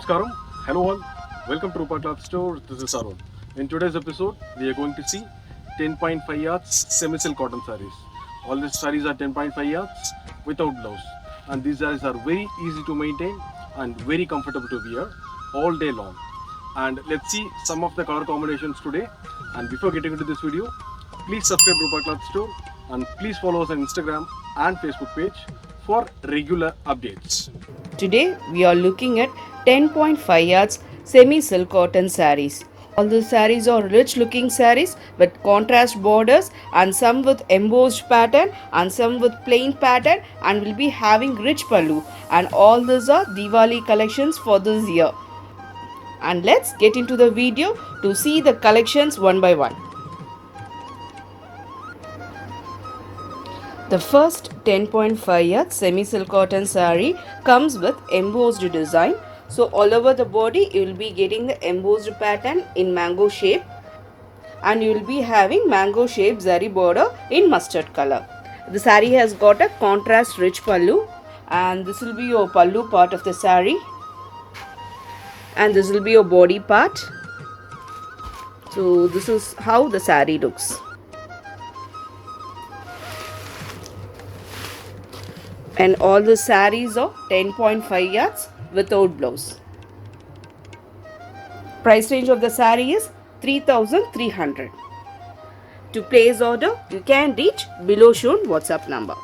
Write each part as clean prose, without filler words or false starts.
Namaskaram. Hello all. Welcome to Rupa Cloth Store. This is Arun. In today's episode, we are going to see 10.5 yards semi-silk cotton sarees. All these sarees are 10.5 yards without blouse. And these sarees are very easy to maintain and very comfortable to wear all day long. And let's see some of the color combinations today. And before getting into this video, please subscribe Rupa Cloth Store and please follow us on Instagram and Facebook page for regular updates. Today we are looking at 10.5 yards semi-silk cotton sarees. All the sarees are rich looking sarees with contrast borders and some with embossed pattern and some with plain pattern and will be having rich pallu, and all these are Diwali collections for this year. And let's get into the video to see the collections one by one. The first 10.5 yard semi-silk cotton saree comes with embossed design. So all over the body you will be getting the embossed pattern in mango shape, and you will be having mango shaped zari border in mustard color. The saree has got a contrast rich pallu, and this will be your pallu part of the saree, and this will be your body part. So this is how the saree looks. And all the sarees are 10.5 yards without blouse. Price range of the saree is 3,300. To place order, you can reach below shown WhatsApp number.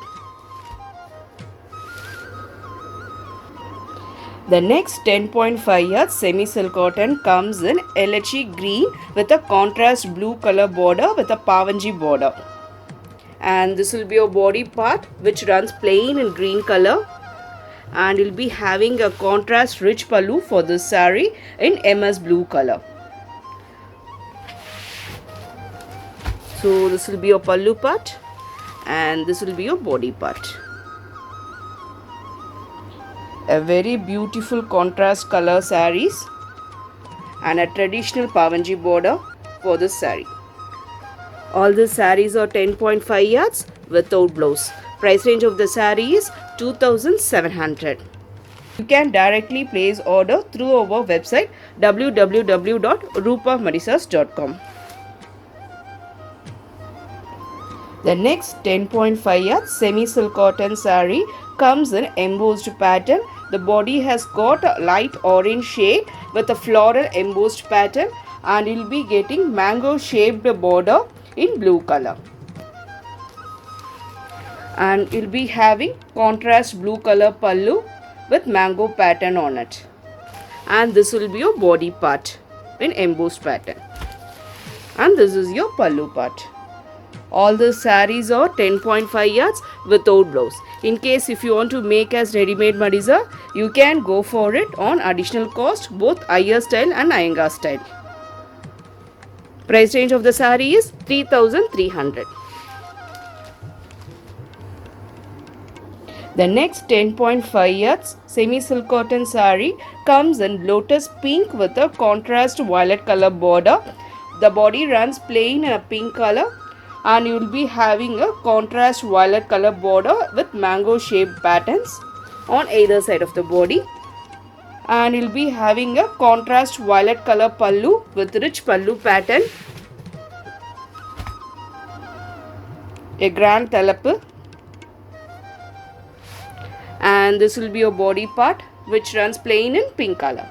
The next 10.5 yards semi-silk cotton comes in LHE green with a contrast blue color border with a pavanji border. And this will be your body part, which runs plain in green color, and you'll be having a contrast rich pallu for this saree in MS blue color. So this will be your pallu part and this will be your body part. A very beautiful contrast color sarees and a traditional pavanji border for this saree. All the sarees are 10.5 yards without blouse. Price range of the saree is 2,700. You can directly place order through our website www.rupamadisas.com. The next 10.5 yards semi-silk cotton saree comes in embossed pattern. The body has got a light orange shade with a floral embossed pattern, and you will be getting mango shaped border in blue color, and you'll be having contrast blue color pallu with mango pattern on it, and this will be your body part in embossed pattern, and this is your pallu part. All the sarees are 10.5 yards without blouse. In case if you want to make as ready-made Madisa, you can go for it on additional cost, both Iyer style and Iyengar style. Price range of the saree is 3,300. The next 10.5 yards semi-silk cotton saree comes in lotus pink with a contrast violet color border. The body runs plain in a pink color, and you will be having a contrast violet color border with mango shaped patterns on either side of the body. And you'll be having a contrast violet color pallu with rich pallu pattern, a grand talappu, and this will be your body part, which runs plain in pink color.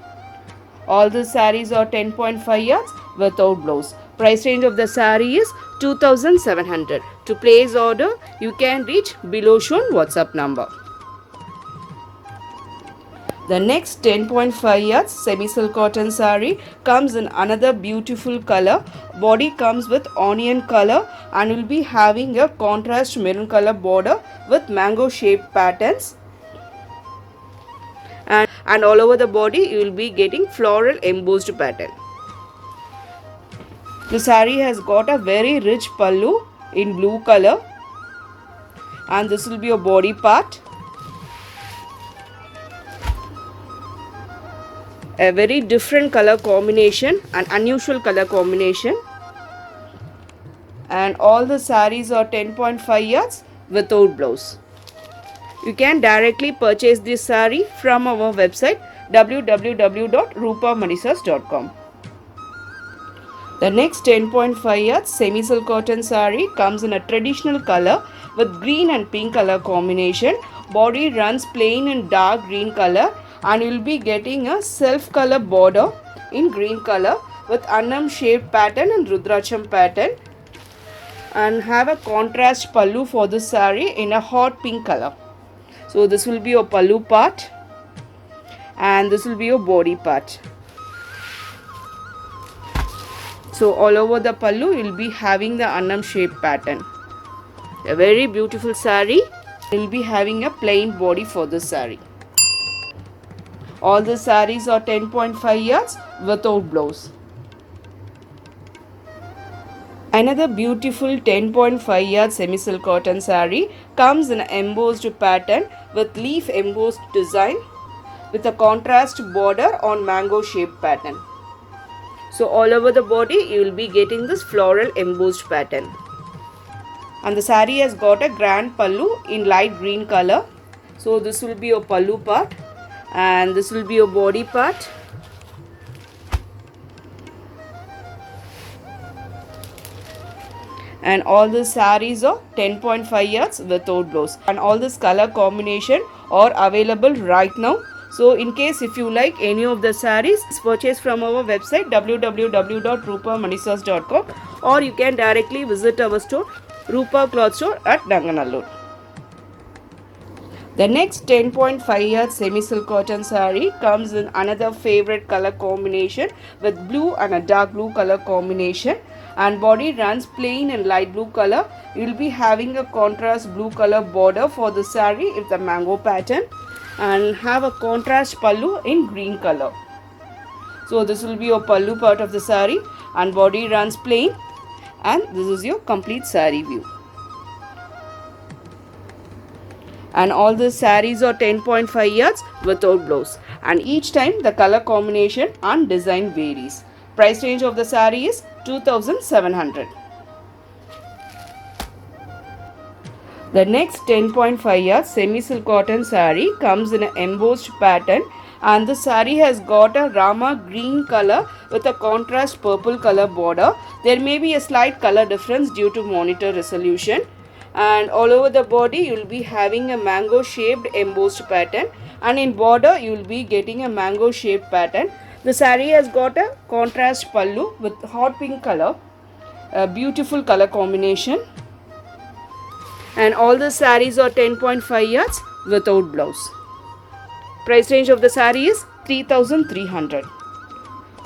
All the sarees are 10.5 yards without blouse. Price range of the saree is 2,700. To place order, you can reach below shown WhatsApp number. The next 10.5 yards semi-silk cotton saree comes in another beautiful color. Body comes with onion color, and will be having a contrast maroon color border with mango shaped patterns. And all over the body you will be getting floral embossed pattern. The saree has got a very rich pallu in blue color, and this will be your body part. A very different color combination, an unusual color combination, and all the sarees are 10.5 yards without blouse. You can directly purchase this saree from our website www.rupamanisas.com. The next 10.5 yards semi-silk cotton saree comes in a traditional color with green and pink color combination. Body runs plain in dark green color, and you will be getting a self color border in green color with Annam shaped pattern and Rudracham pattern, and have a contrast pallu for this saree in a hot pink color. So this will be your pallu part, and this will be your body part. So all over the pallu you will be having the Annam shaped pattern. A very beautiful saree. You will be having a plain body for this saree. All the sarees are 10.5 yards without blouse. Another beautiful 10.5 yard semi-silk cotton saree comes in an embossed pattern with leaf embossed design with a contrast border on mango shaped pattern. So all over the body you will be getting this floral embossed pattern. And the saree has got a grand pallu in light green color. So this will be your pallu part, and this will be your body part. And all the sarees are 10.5 yards without blouse, and all this color combination are available right now. So in case if you like any of the sarees, purchase from our website www.rupamanisas.com, or you can directly visit our store Rupa Cloth Store at Nanganallur. The next 10.5 yard semi-silk cotton saree comes in another favorite color combination with blue and a dark blue color combination, and body runs plain in light blue color. You will be having a contrast blue color border for the saree with the mango pattern, and have a contrast pallu in green color. So this will be your pallu part of the saree, and body runs plain, and this is your complete saree view. And all the sarees are 10.5 yards without blouse, and each time the color combination and design varies. Price range of the saree is 2700. The next 10.5 yards semi-silk cotton saree comes in an embossed pattern, and the saree has got a Rama green color with a contrast purple color border. There may be a slight color difference due to monitor resolution. And all over the body you will be having a mango shaped embossed pattern, and in border you will be getting a mango shaped pattern. The saree has got a contrast pallu with hot pink color, a beautiful color combination, and all the sarees are 10.5 yards without blouse. Price range of the saree is 3300.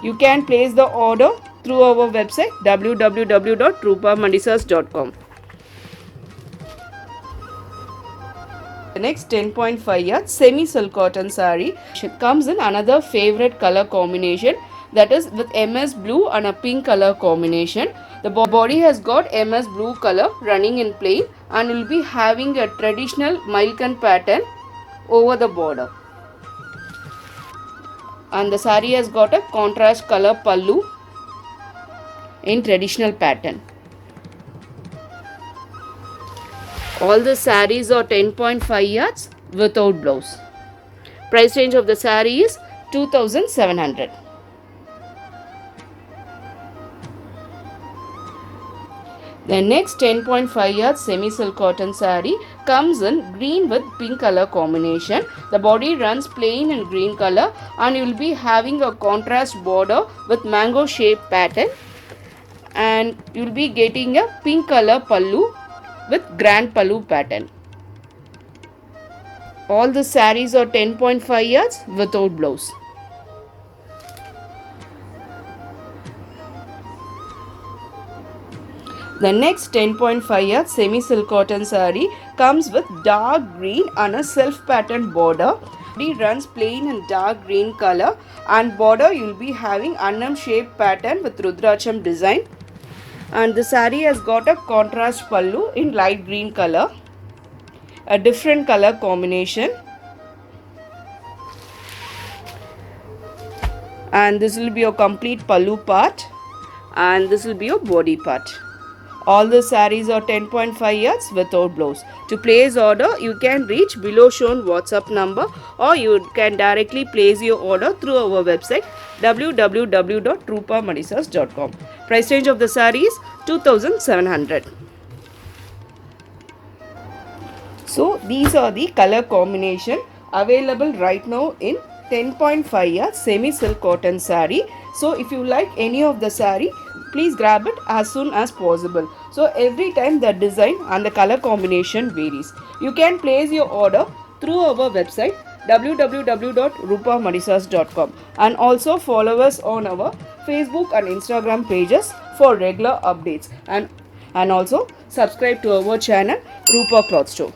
You can place the order through our website www.rupamanisas.com. The next 10.5 yard semi-silk cotton saree comes in another favorite color combination, that is with MS blue and a pink color combination. The body has got MS blue color running in plain, and will be having a traditional Milkan pattern over the border. And the saree has got a contrast color pallu in traditional pattern. All the sarees are 10.5 yards without blouse. Price range of the saree is 2700. The next 10.5 yards semi-silk cotton saree comes in green with pink color combination. The body runs plain in green color, and you will be having a contrast border with mango shaped pattern, and you will be getting a pink color pallu with grand pallu pattern. All the sarees are 10.5 yards without blouse. The next 10.5 yards semi-silk cotton saree comes with dark green and a self-patterned border. It runs plain in dark green color, and border you will be having Annam shaped pattern with Rudracham design. And the saree has got a contrast pallu in light green color, a different color combination, and this will be your complete pallu part, and this will be your body part. All the sarees are 10.5 yards without blouse. To place order, you can reach below shown WhatsApp number, or you can directly place your order through our website www.rupamadisas.com. Price range of the saree is 2700. So these are the color combination available right now in 10.5 yards semi silk cotton saree. So if you like any of the saree, please grab it as soon as possible. So every time the design and the color combination varies. You can place your order through our website www.rupamadisas.com, and also follow us on our Facebook and Instagram pages for regular updates, and also subscribe to our channel Rupa Cloth Store.